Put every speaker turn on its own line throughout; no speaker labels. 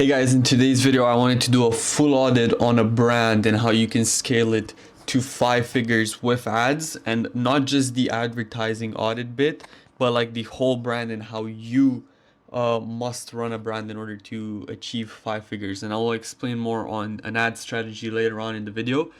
Hey guys, in today's video I wanted to do a full audit on a brand and how you can scale it to 5 figures with ads, and not just the advertising audit bit, but like the whole brand and how you must run a brand in order to achieve 5 figures. And I will explain more on an ad strategy later on in the video.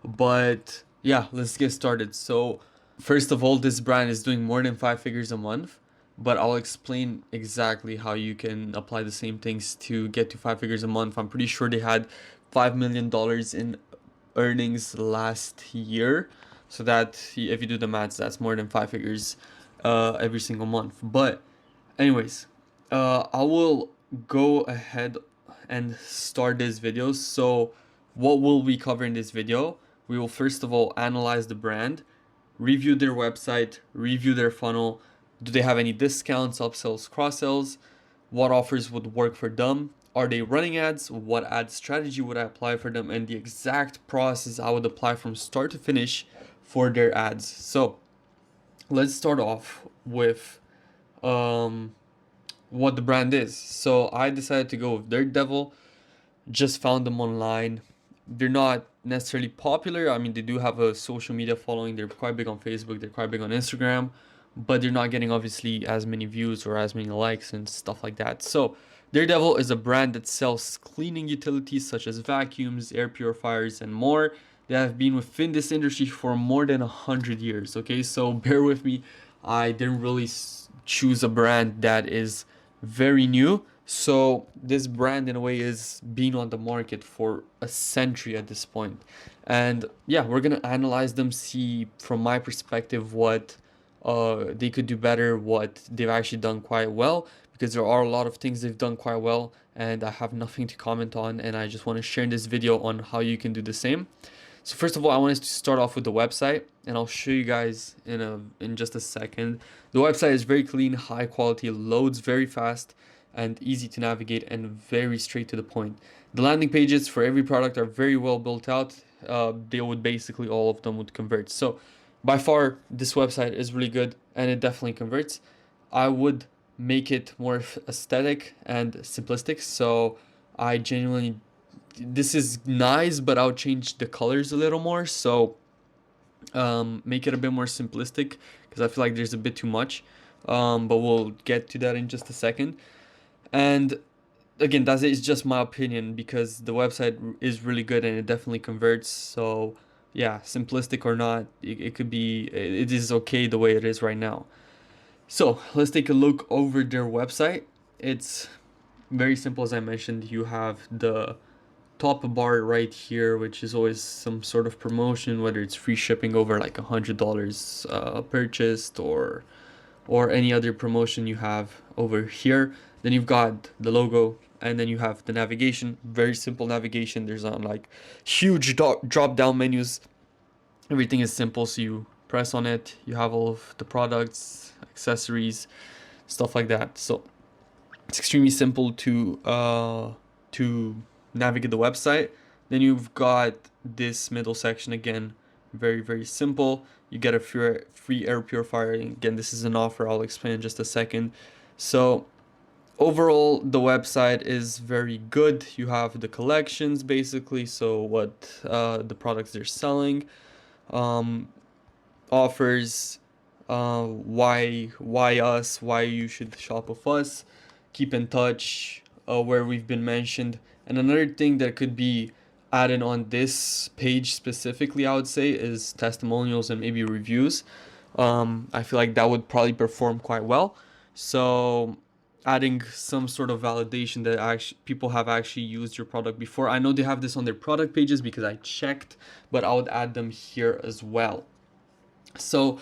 But yeah, let's get started. So first of all, this brand is doing more than 5 figures a month, but I'll explain exactly how you can apply the same things to get to 5 figures a month. I'm pretty sure they had $5 million in earnings last year. So that if you do the maths, that's more than 5 figures every single month. But anyways, I will go ahead and start this video. So what will we cover in this video? We will first of all analyze the brand, review their website, review their funnel. Do they have any discounts, upsells, cross-sells? What offers would work for them? Are they running ads? What ad strategy would I apply for them? And the exact process I would apply from start to finish for their ads. So let's start off with what the brand is. So I decided to go with Daredevil. Just found them online. They're not necessarily popular. I mean, they do have a social media following. They're quite big on Facebook. They're quite big on Instagram, but they're not getting obviously as many views or as many likes and stuff like that. So Daredevil is a brand that sells cleaning utilities such as vacuums, air purifiers, and more. They have been within this industry for more than 100 years. Okay, so bear with me. I didn't really choose a brand that is very new. So this brand in a way is being on the market for a century at this point. And yeah, we're gonna analyze them, see from my perspective what they could do better, what they've actually done quite well, because there are a lot of things they've done quite well and I have nothing to comment on, and I just want to share in this video on how you can do the same. So first of all, I wanted to start off with the website, and I'll show you guys in just a second. The website is very clean, high quality, loads very fast, and easy to navigate, and very straight to the point. The landing pages for every product are very well built out. They would basically, all of them would convert. So by far, this website is really good and it definitely converts. I would make it more aesthetic and simplistic. So I genuinely, this is nice, but I'll change the colors a little more. So make it a bit more simplistic because I feel like there's a bit too much. But we'll get to that in just a second. And again, that is just my opinion because the website is really good and it definitely converts. So yeah, simplistic or not, it could be, it is okay the way it is right now. So let's take a look over their website. It's very simple. As I mentioned, you have the top bar right here, which is always some sort of promotion, whether it's free shipping over like $100 purchased or any other promotion you have over here. Then you've got the logo, and then you have the navigation. Very simple navigation. There's not like huge drop down menus. Everything is simple, so you press on it, you have all of the products, accessories, stuff like that. So it's extremely simple to navigate the website. Then you've got this middle section again, very simple. You get a free air purifier. Again, this is an offer. I'll explain in just a second. So overall, the website is very good. You have the collections basically, so what the products they're selling, offers, why us, why you should shop with us, keep in touch, where we've been mentioned. And another thing that could be added on this page specifically, I would say, is testimonials and maybe reviews. I feel like that would probably perform quite well. So adding some sort of validation that actually people have actually used your product before. I know they have this on their product pages because I checked, but I would add them here as well. So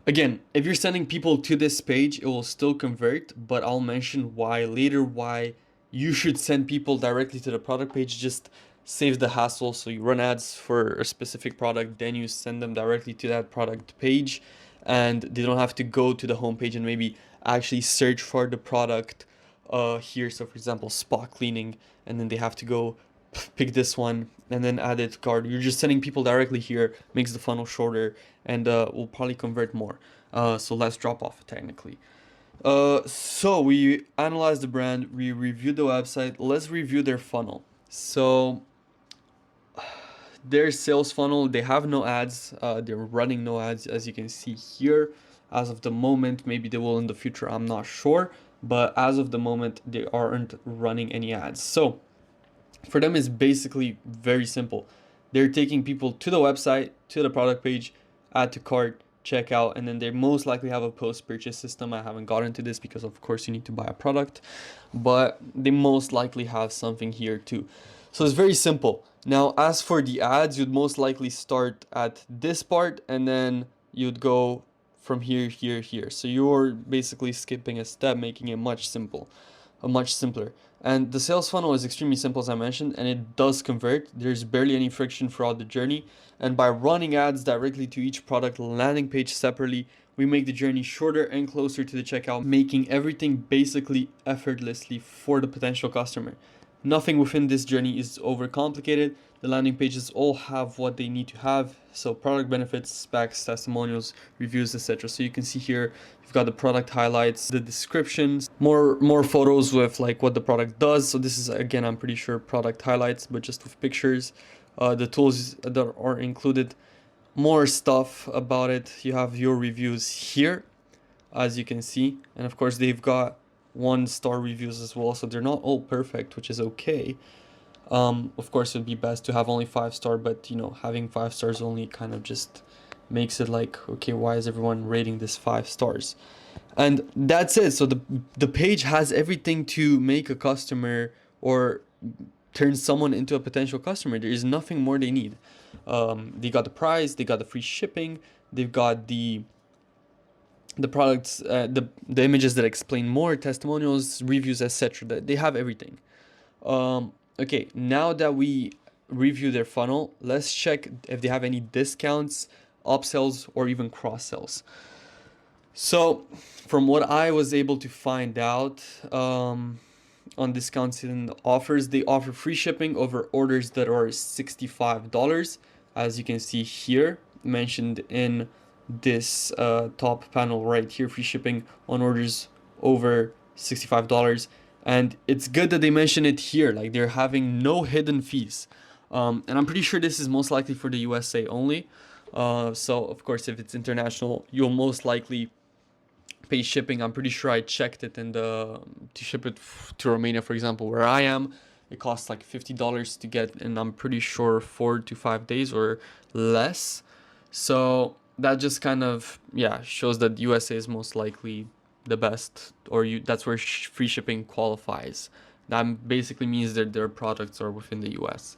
again, if you're sending people to this page, it will still convert, but I'll mention why later, why you should send people directly to the product page. Just saves the hassle. So you run ads for a specific product, then you send them directly to that product page, and they don't have to go to the home page and maybe actually search for the product here. So for example, spot cleaning, and then they have to go pick this one and then add it to cart. You're just sending people directly here, makes the funnel shorter, and will probably convert more. So less drop off technically. So we analyze the brand, we review the website. Let's review their funnel. So their sales funnel, they have no ads. They're running no ads, as you can see here. As of the moment, maybe they will in the future, I'm not sure. But as of the moment, they aren't running any ads. So for them, it's basically very simple. They're taking people to the website, to the product page, add to cart, checkout, and then they most likely have a post-purchase system. I haven't got into this because of course you need to buy a product, but they most likely have something here too. So it's very simple. Now, as for the ads, you'd most likely start at this part and then you'd go from here, here, here. So you're basically skipping a step, making it much simpler. And the sales funnel is extremely simple, as I mentioned, and it does convert. There's barely any friction throughout the journey. And by running ads directly to each product landing page separately, we make the journey shorter and closer to the checkout, making everything basically effortlessly for the potential customer. Nothing within this journey is overcomplicated. The landing pages all have what they need to have. So product benefits, specs, testimonials, reviews, etc. So you can see here, you've got the product highlights, the descriptions, more photos with like what the product does. So this is, again, I'm pretty sure product highlights, but just with pictures. The tools that are included, more stuff about it. You have your reviews here, as you can see. And of course, they've got 1-star reviews as well. So they're not all perfect, which is okay. Of course, it'd be best to have only 5-star, but you know, having 5 stars only kind of just makes it like, okay, why is everyone rating this 5 stars? And that's it. So the page has everything to make a customer or turn someone into a potential customer. There is nothing more they need. They got the price, they got the free shipping, they've got the products, the images that explain more, testimonials, reviews, etc. They have everything. Okay, now that we review their funnel, let's check if they have any discounts, upsells, or even cross sells. So from what I was able to find out, on discounts and offers, they offer free shipping over orders that are $65, as you can see here mentioned in this top panel right here. Free shipping on orders over $65. And it's good that they mention it here, like they're having no hidden fees. And I'm pretty sure this is most likely for the USA only. So of course, if it's international, you'll most likely pay shipping. I'm pretty sure I checked it in to ship it to Romania, for example, where I am. It costs like $50 to get, and I'm pretty sure 4 to 5 days or less. So that just kind of, yeah, shows that USA is most likely the best, or that's where free shipping qualifies. That basically means that their products are within the US.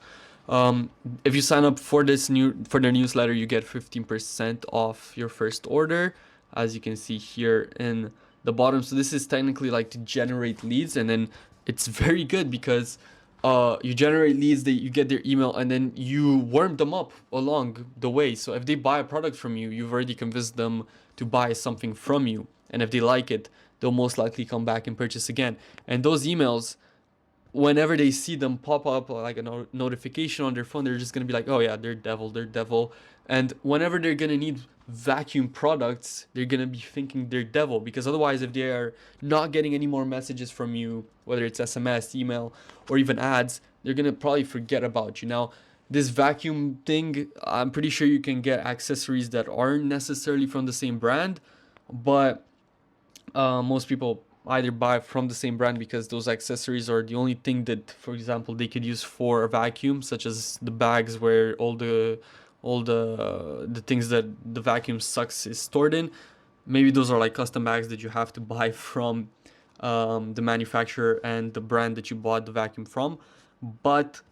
If you sign up for their newsletter, you get 15% off your first order, as you can see here in the bottom. So this is technically like to generate leads, and then it's very good because you generate leads, you get their email, and then you warm them up along the way. So if they buy a product from you, you've already convinced them to buy something from you. And if they like it, they'll most likely come back and purchase again. And those emails, whenever they see them pop up like a notification on their phone, they're just going to be like, oh yeah, they're devil. And whenever they're going to need vacuum products, they're going to be thinking they're devil, because otherwise, if they are not getting any more messages from you, whether it's SMS, email, or even ads, they're going to probably forget about you. Now, this vacuum thing, I'm pretty sure you can get accessories that aren't necessarily from the same brand, but most people either buy from the same brand because those accessories are the only thing that, for example, they could use for a vacuum, such as the bags where all the things that the vacuum sucks is stored in. Maybe those are like custom bags that you have to buy from the manufacturer and the brand that you bought the vacuum from. But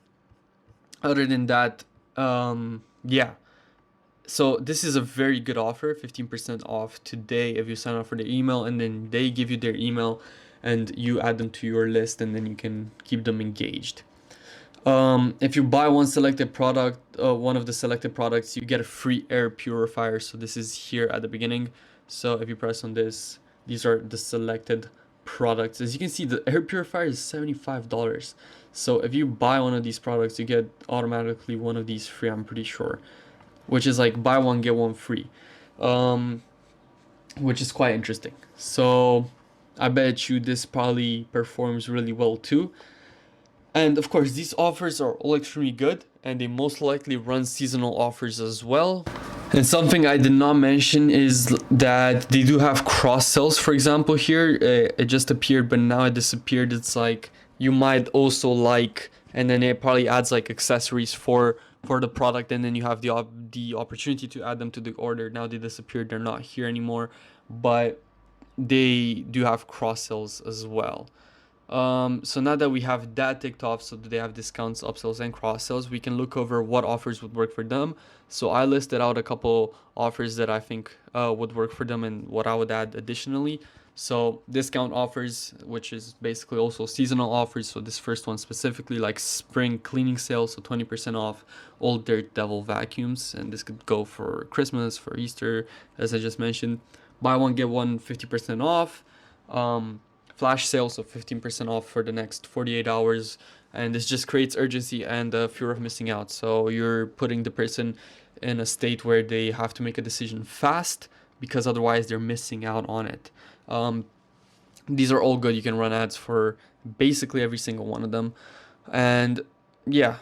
other than that, yeah. So this is a very good offer, 15% off today if you sign up for the email, and then they give you their email and you add them to your list, and then you can keep them engaged. If you buy one selected product, one of the selected products, you get a free air purifier. So this is here at the beginning. So if you press on this, these are the selected products. As you can see, the air purifier is $75. So if you buy one of these products, you get automatically one of these free, I'm pretty sure, which is like buy one get one free, which is quite interesting. So I bet you this probably performs really well too. And of course, these offers are all extremely good, and they most likely run seasonal offers as well. And something I did not mention is that they do have cross sells. For example, here it just appeared, but now it disappeared. It's like you might also like, and then it probably adds like accessories for the product, and then you have the opportunity to add them to the order. Now they disappeared; they're not here anymore, but they do have cross sells as well. So now that we have that ticked off, so that they have discounts, upsells, and cross sells, we can look over what offers would work for them. So I listed out a couple offers that I think would work for them and what I would add additionally. So discount offers, which is basically also seasonal offers. So this first one specifically, like spring cleaning sales, so 20% off all Dirt Devil vacuums, and this could go for Christmas, for Easter, as I just mentioned. Buy one get one 50% off. Flash sales of 15% off for the next 48 hours, and this just creates urgency and fear of missing out. So you're putting the person in a state where they have to make a decision fast, because otherwise they're missing out on it. These are all good. You can run ads for basically every single one of them. And yeah,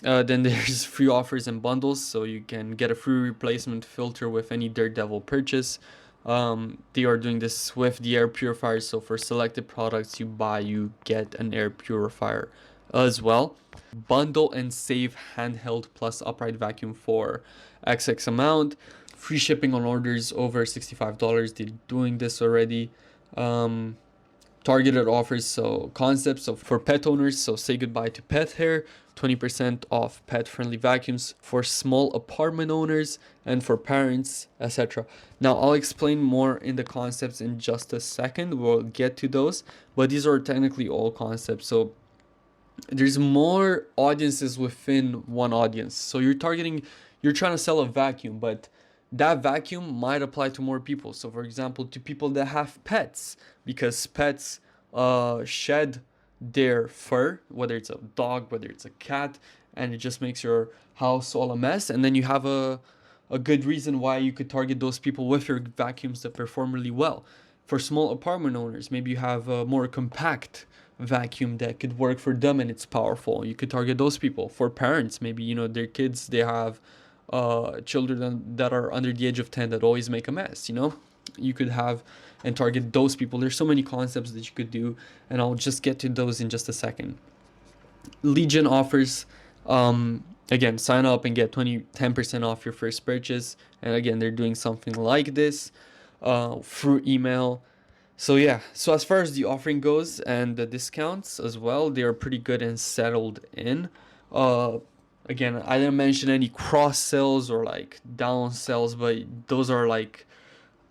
then there's free offers and bundles, so you can get a free replacement filter with any Dirt Devil purchase. They are doing this with the air purifier, so for selected products you buy, you get an air purifier as well. Bundle and save handheld plus upright vacuum for XX amount. Free shipping on orders over $65. They're doing this already. Targeted offers, so concepts, so for pet owners, so say goodbye to pet hair, 20% off pet friendly vacuums for small apartment owners and for parents, etc. Now I'll explain more in the concepts in just a second. We'll get to those, but these are technically all concepts. So there's more audiences within one audience. So you're trying to sell a vacuum, but that vacuum might apply to more people. So for example, to people that have pets, because pets shed their fur, whether it's a dog, whether it's a cat, and it just makes your house all a mess. And then you have a good reason why you could target those people with your vacuums that perform really well. For small apartment owners, maybe you have a more compact vacuum that could work for them and it's powerful. You could target those people. For parents, maybe their kids, they have children that are under the age of 10 that always make a mess. You could have and target those people. There's so many concepts that you could do, and I'll just get to those in just a second. Legion offers, again, sign up and get 10% off your first purchase, and again, they're doing something like this through email. So yeah, so as far as the offering goes and the discounts as well, they are pretty good and settled in. Again, I didn't mention any cross sells or like down sells, but those are like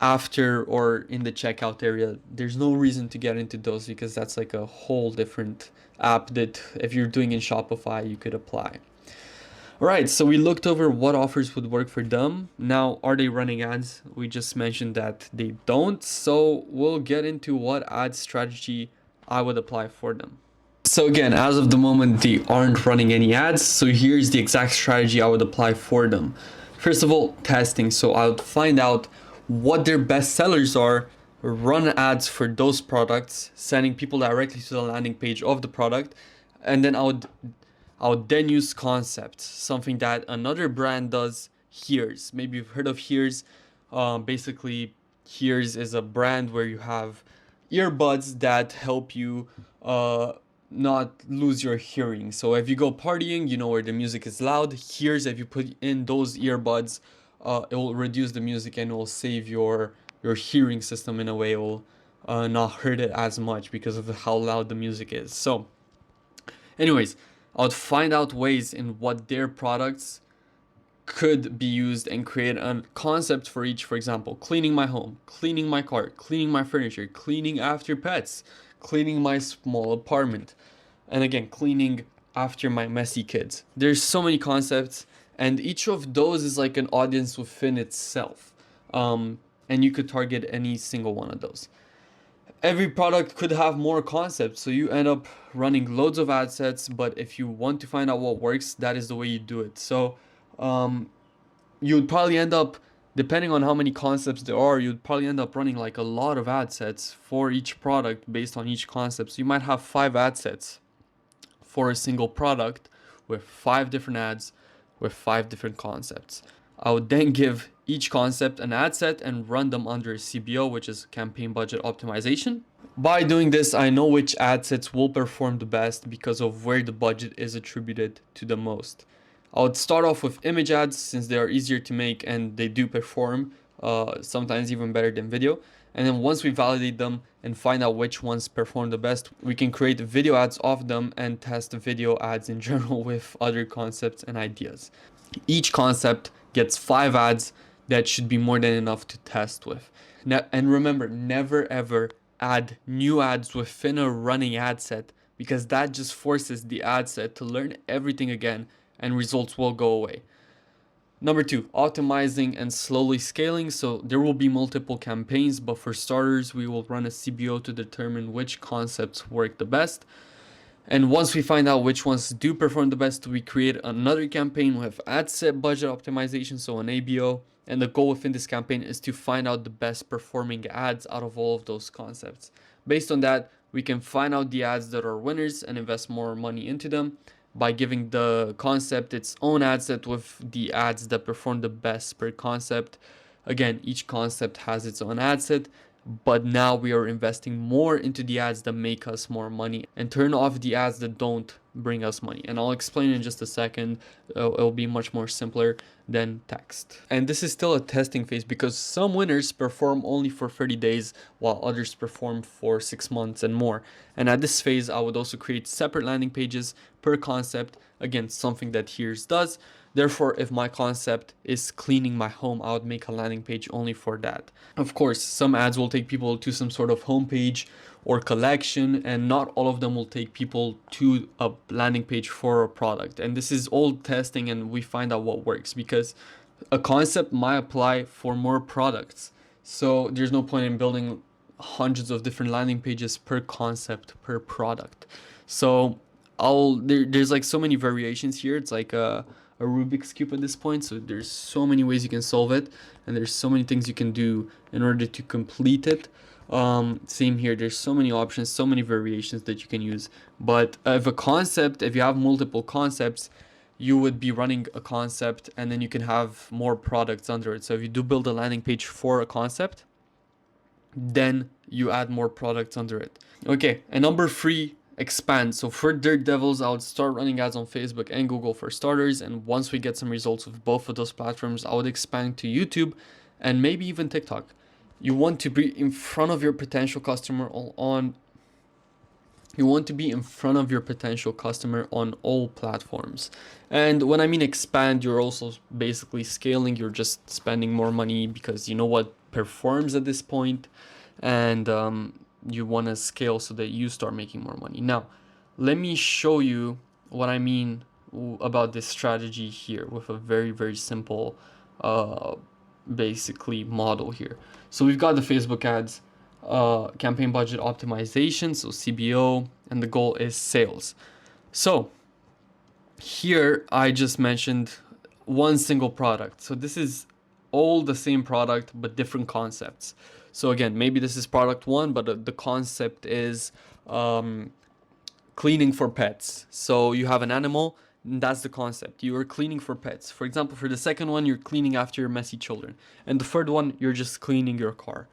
after or in the checkout area. There's no reason to get into those because that's like a whole different app that if you're doing in Shopify, you could apply. All right, so we looked over what offers would work for them. Now, are they running ads? We just mentioned that they don't. So we'll get into what ad strategy I would apply for them. So again, as of the moment, they aren't running any ads. So here's the exact strategy I would apply for them. First of all, testing. So I would find out what their best sellers are, run ads for those products, sending people directly to the landing page of the product, and then I would then use concepts, something that another brand does, Hears. Maybe you've heard of Hears. Basically, Hears is a brand where you have earbuds that help you not lose your hearing. So if you go partying, where the music is loud, Hears, if you put in those earbuds, it will reduce the music and it will save your hearing system in a way. It will not hurt it as much because of how loud the music is. So anyways, I would find out ways in what their products could be used and create a concept for each. For example, cleaning my home, cleaning my car, cleaning my furniture, cleaning after pets, cleaning my small apartment, and again, cleaning after my messy kids. There's so many concepts, and each of those is like an audience within itself. And you could target any single one of those. Every product could have more concepts, so you end up running loads of ad sets, but if you want to find out what works, that is the way you do it. So you would probably end up depending on how many concepts there are, you'd probably end up running like a lot of ad sets for each product based on each concept. So you might have 5 ad sets for a single product with 5 different ads with 5 different concepts. I would then give each concept an ad set and run them under a CBO, which is campaign budget optimization. By doing this, I know which ad sets will perform the best because of where the budget is attributed to the most. I would start off with image ads since they are easier to make and they do perform, sometimes even better than video. And then once we validate them and find out which ones perform the best, we can create video ads off them and test the video ads in general with other concepts and ideas. Each concept gets 5 ads. That should be more than enough to test with. And remember, never ever add new ads within a running ad set, because that just forces the ad set to learn everything again and results will go away. Number 2, optimizing and slowly scaling. So there will be multiple campaigns, but for starters, we will run a CBO to determine which concepts work the best. And once we find out which ones do perform the best, we create another campaign with ad set budget optimization, so an ABO. And the goal within this campaign is to find out the best performing ads out of all of those concepts. Based on that, we can find out the ads that are winners and invest more money into them by giving the concept its own ad set with the ads that perform the best per concept. Again, each concept has its own ad set, but now we are investing more into the ads that make us more money and turn off the ads that don't bring us money. And I'll explain in just a second. It'll be much more simpler than text. And this is still a testing phase because some winners perform only for 30 days while others perform for 6 months and more. And at this phase, I would also create separate landing pages per concept. Again, something that Here's does. Therefore, if my concept is cleaning my home, I would make a landing page only for that. Of course, some ads will take people to some sort of homepage or collection, and not all of them will take people to a landing page for a product. And this is all testing, and we find out what works because a concept might apply for more products. So there's no point in building hundreds of different landing pages per concept per product. So there's like so many variations here. It's like a Rubik's Cube at this point. So there's so many ways you can solve it, and there's so many things you can do in order to complete it. Same here, there's so many options, so many variations that you can use. But if you have multiple concepts, you would be running a concept and then you can have more products under it. So if you do build a landing page for a concept, then you add more products under it. Okay, and number 3, expand. So for Dirt Devils, I would start running ads on Facebook and Google for starters, and once we get some results with both of those platforms, I would expand to YouTube and maybe even TikTok. You want to be in front of your potential customer on all platforms. And when I mean expand, you're also basically scaling. You're just spending more money because you know what performs at this point, and you want to scale so that you start making more money. Now, let me show you what I mean about this strategy here with a very, very simple basically model here. So we've got the Facebook ads, campaign budget optimization, so CBO, and the goal is sales. So here I just mentioned one single product. So this is all the same product but different concepts. So again, maybe this is product 1, but the concept is cleaning for pets. So you have an animal, and that's the concept. You are cleaning for pets. For example, for the second one, you're cleaning after your messy children. And the third one, you're just cleaning your car.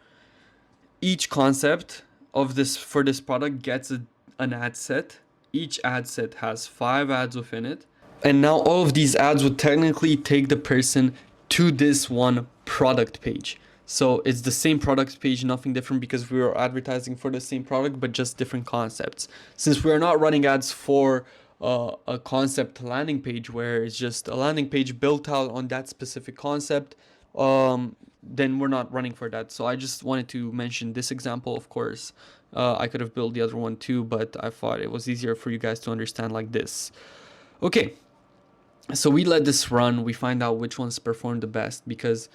Each concept of this for this product gets an ad set. Each ad set has 5 ads within it. And now all of these ads would technically take the person to this one product page. So it's the same product page, nothing different, because we are advertising for the same product, but just different concepts. Since we are not running ads for a concept landing page where it's just a landing page built out on that specific concept, then we're not running for that. So I just wanted to mention this example. Of course, I could have built the other one too, but I thought it was easier for you guys to understand like this. Okay, so we let this run. We find out which ones perform the best because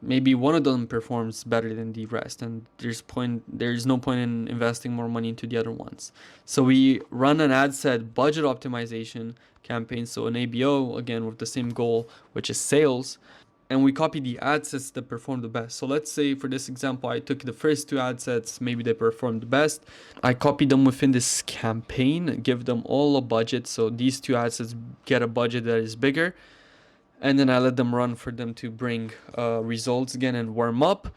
maybe one of them performs better than the rest, and there's no point in investing more money into the other ones. So we run an ad set budget optimization campaign, so an ABO again with the same goal, which is sales. and we copy the ad sets that perform the best. So let's say for this example, I took the first two ad sets, maybe they performed the best. I copy them within this campaign, give them all a budget. So these two ad sets get a budget that is bigger. And then I let them run for them to bring results again and warm up.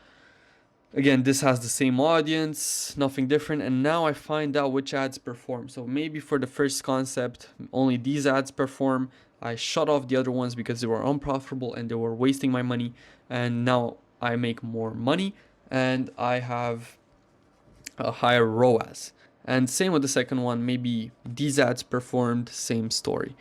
Again, this has the same audience, nothing different. And now I find out which ads perform. So maybe for the first concept, only these ads perform. I shut off the other ones because they were unprofitable and they were wasting my money. And now I make more money and I have a higher ROAS. And same with the second one, maybe these ads performed, same story.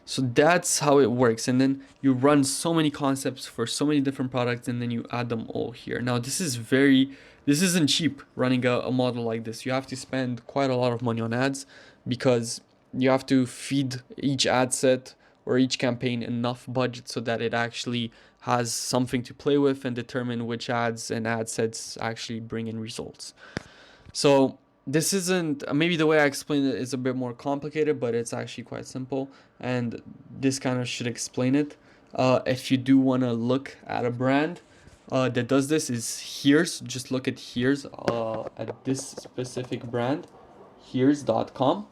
So that's how it works. And then you run so many concepts for so many different products and then you add them all here. Now this isn't cheap running a model like this. You have to spend quite a lot of money on ads because you have to feed each ad set or each campaign enough budget so that it actually has something to play with and determine which ads and ad sets actually bring in results. So this isn't, maybe the way I explain it is a bit more complicated, but it's actually quite simple, and this kind of should explain it. If you do want to look at a brand that does this, is Here's. Just look at Here's, at this specific brand, Here's.com,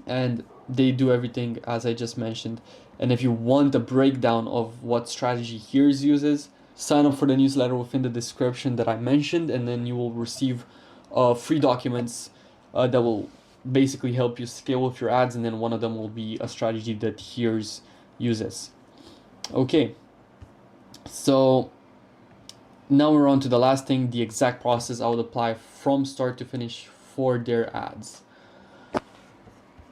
and they do everything as I just mentioned. And if you want a breakdown of what strategy Here's uses, sign up for the newsletter within the description that I mentioned, and then you will receive free documents that will basically help you scale with your ads, and then one of them will be a strategy that Here's uses. Okay, so now we're on to the last thing, the exact process I would apply from start to finish for their ads.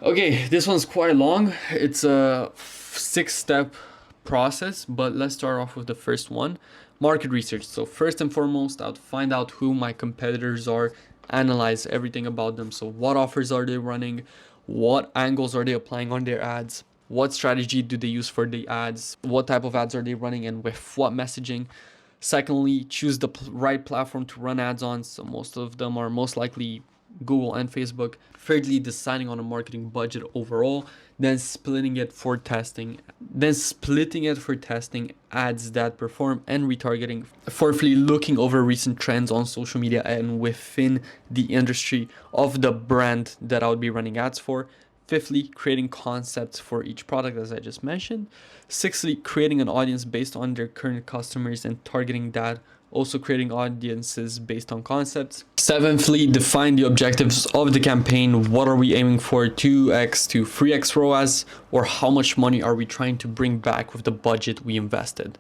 Okay, this one's quite long. It's a 6-step process, but let's start off with the first one, market research. So first and foremost, I'll find out who my competitors are, analyze everything about them. So what offers are they running? What angles are they applying on their ads? What strategy do they use for the ads? What type of ads are they running and with what messaging? Secondly, choose the right platform to run ads on. So most of them are most likely Google and Facebook. Thirdly, deciding on a marketing budget overall, then splitting it for testing, ads that perform and retargeting. Fourthly, looking over recent trends on social media and within the industry of the brand that I would be running ads for. Fifthly, creating concepts for each product, as I just mentioned. Sixthly, creating an audience based on their current customers and targeting that. Also creating audiences based on concepts. Seventhly, define the objectives of the campaign. What are we aiming for? 2x to 3x ROAS, or how much money are we trying to bring back with the budget we invested?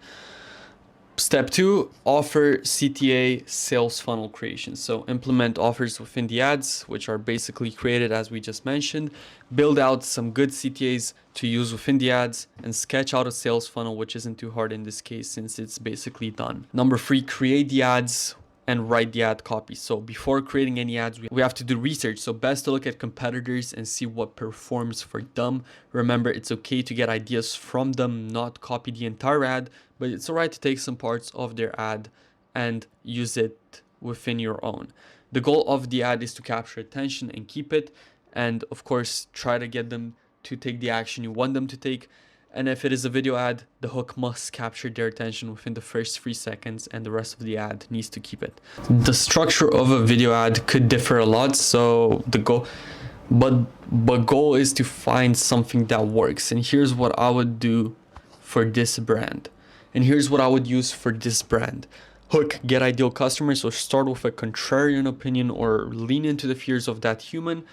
Step 2, offer CTA sales funnel creation. So implement offers within the ads, which are basically created as we just mentioned. Build out some good CTAs to use within the ads and sketch out a sales funnel, which isn't too hard in this case since it's basically done. Number 3, create the ads and write the ad copy. So before creating any ads, we have to do research. So best to look at competitors and see what performs for them. Remember, it's okay to get ideas from them, not copy the entire ad, but it's alright to take some parts of their ad and use it within your own. The goal of the ad is to capture attention and keep it. And of course, try to get them to take the action you want them to take. And if it is a video ad, the hook must capture their attention within the first 3 seconds and the rest of the ad needs to keep it. The structure of a video ad could differ a lot, so the goal is to find something that works. And here's what I would do for this brand. And here's what I would use for this brand. Hook, get ideal customers. So start with a contrarian opinion or lean into the fears of that human.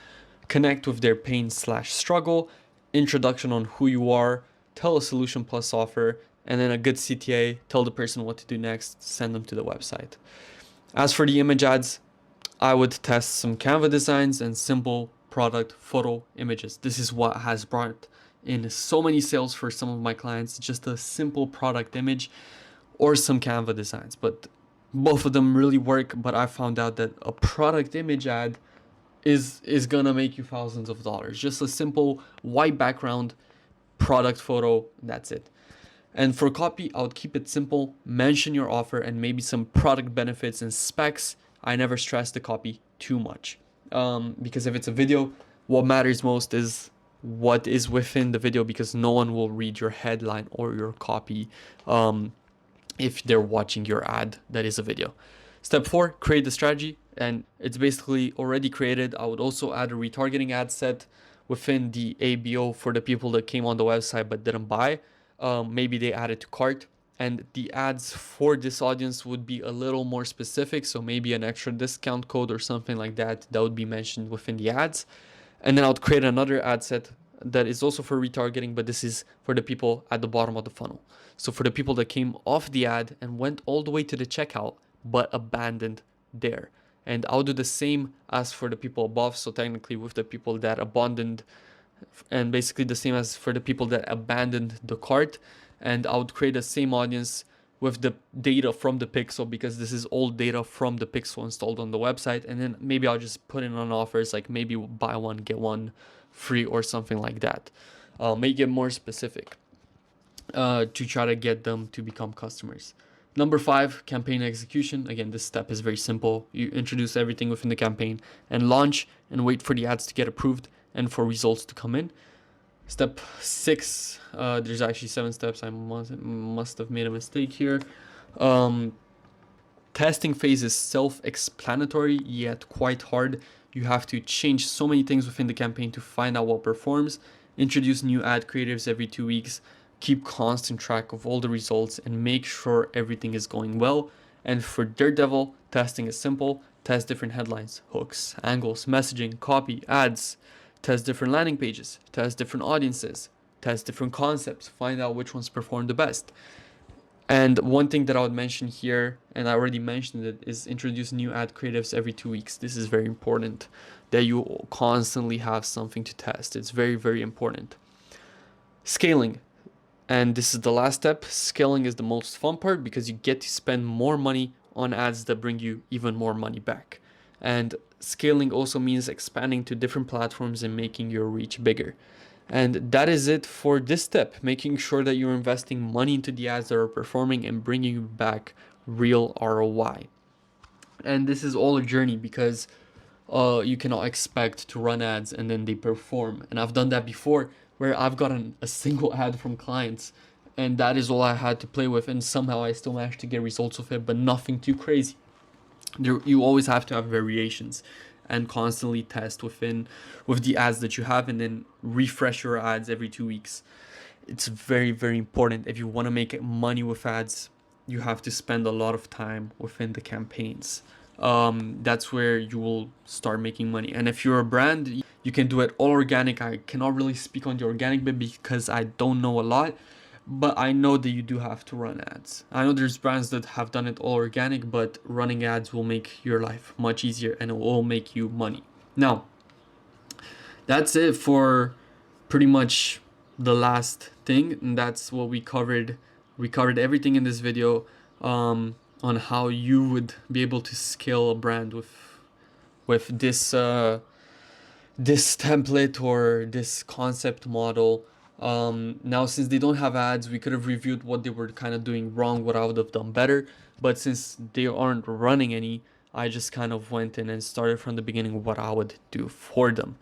Connect with their pain/struggle. Introduction on who you are. Tell a solution plus offer, and then a good CTA, tell the person what to do next, send them to the website. As for the image ads, I would test some Canva designs and simple product photo images. This is what has brought in so many sales for some of my clients, just a simple product image or some Canva designs. But both of them really work, but I found out that a product image ad is gonna make you thousands of dollars. Just a simple white background product photo, that's it. And for copy, I would keep it simple, mention your offer and maybe some product benefits and specs. I never stress the copy too much because if it's a video, what matters most is what is within the video, because no one will read your headline or your copy if they're watching your ad that is a video. Step 4, create the strategy, and it's basically already created. I would also add a retargeting ad set within the ABO for the people that came on the website but didn't buy. Maybe they added to cart, and the ads for this audience would be a little more specific, so maybe an extra discount code or something like that would be mentioned within the ads. And then I would create another ad set that is also for retargeting, but this is for the people at the bottom of the funnel. So for the people that came off the ad and went all the way to the checkout but abandoned there. And I'll do the same as for the people above, so technically with the people that abandoned, and basically the same as for the people that abandoned the cart. And I would create the same audience with the data from the pixel, because this is all data from the pixel installed on the website. And then maybe I'll just put in on offers, like maybe buy one get one free or something like that. Make it more specific to try to get them to become customers. Number 5, campaign execution. Again, this step is very simple. You introduce everything within the campaign and launch and wait for the ads to get approved and for results to come in. Step 6, there's actually 7 steps. I must have made a mistake here. Testing phase is self-explanatory, yet quite hard. You have to change so many things within the campaign to find out what performs. Introduce new ad creatives every 2 weeks. Keep constant track of all the results and make sure everything is going well. And for Daredevil, testing is simple. Test different headlines, hooks, angles, messaging, copy, ads. Test different landing pages, test different audiences, test different concepts, find out which ones perform the best. And one thing that I would mention here, and I already mentioned it, is introduce new ad creatives every 2 weeks. This is very important, that you constantly have something to test. It's very, very important. Scaling. And this is the last step. Scaling is the most fun part because you get to spend more money on ads that bring you even more money back. And scaling also means expanding to different platforms and making your reach bigger. And that is it for this step, making sure that you're investing money into the ads that are performing and bringing you back real ROI. And this is all a journey, because you cannot expect to run ads and then they perform. And I've done that before, where I've gotten a single ad from clients and that is all I had to play with, and somehow I still managed to get results with it, but nothing too crazy. You always have to have variations and constantly test with the ads that you have, and then refresh your ads every 2 weeks. It's very, very important. If you want to make money with ads, you have to spend a lot of time within the campaigns. That's where you will start making money. And if you're a brand, you can do it all organic. I cannot really speak on the organic bit because I don't know a lot, but I know that you do have to run ads. I know there's brands that have done it all organic, but running ads will make your life much easier and it will make you money. Now, that's it for pretty much the last thing, and that's what we covered. We covered everything in this video on how you would be able to scale a brand with this this template or this concept model. Now, since they don't have ads, we could have reviewed what they were kind of doing wrong, what I would have done better. But since they aren't running any, I just kind of went in and started from the beginning what I would do for them.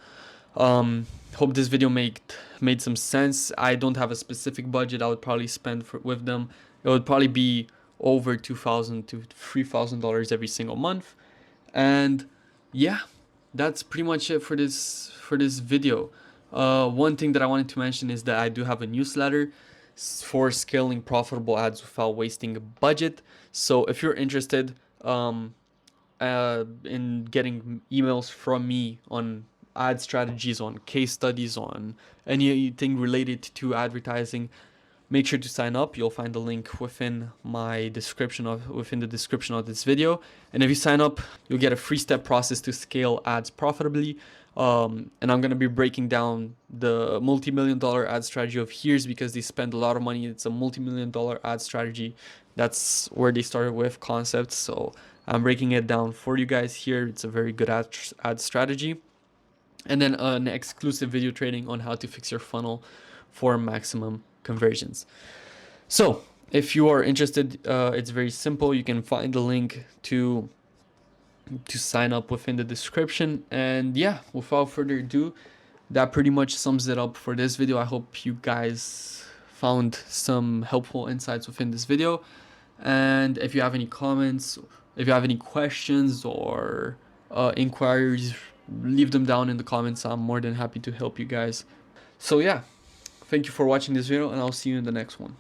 Hope this video made some sense. I don't have a specific budget I would probably spend with them. It would probably be over $2,000 to $3,000 every single month. And yeah, that's pretty much it for this video. One thing that I wanted to mention is that I do have a newsletter for scaling profitable ads without wasting a budget. So if you're interested in getting emails from me on ad strategies, on case studies, on anything related to advertising, make sure to sign up. You'll find the link within the description of this video. And if you sign up, you'll get a 3-step process to scale ads profitably. And I'm going to be breaking down the multi-million-dollar ad strategy of Here's, because they spend a lot of money. It's a multi-million-dollar ad strategy. That's where they started with concepts. So I'm breaking it down for you guys here. It's a very good ad strategy. And then an exclusive video training on how to fix your funnel for maximum conversions. So if you are interested, it's very simple. You can find the link to sign up within the description. And yeah, without further ado, that pretty much sums it up for this video. I hope you guys found some helpful insights within this video. And if you have any comments, if you have any questions or inquiries, leave them down in the comments. I'm more than happy to help you guys. So yeah, thank you for watching this video, and I'll see you in the next one.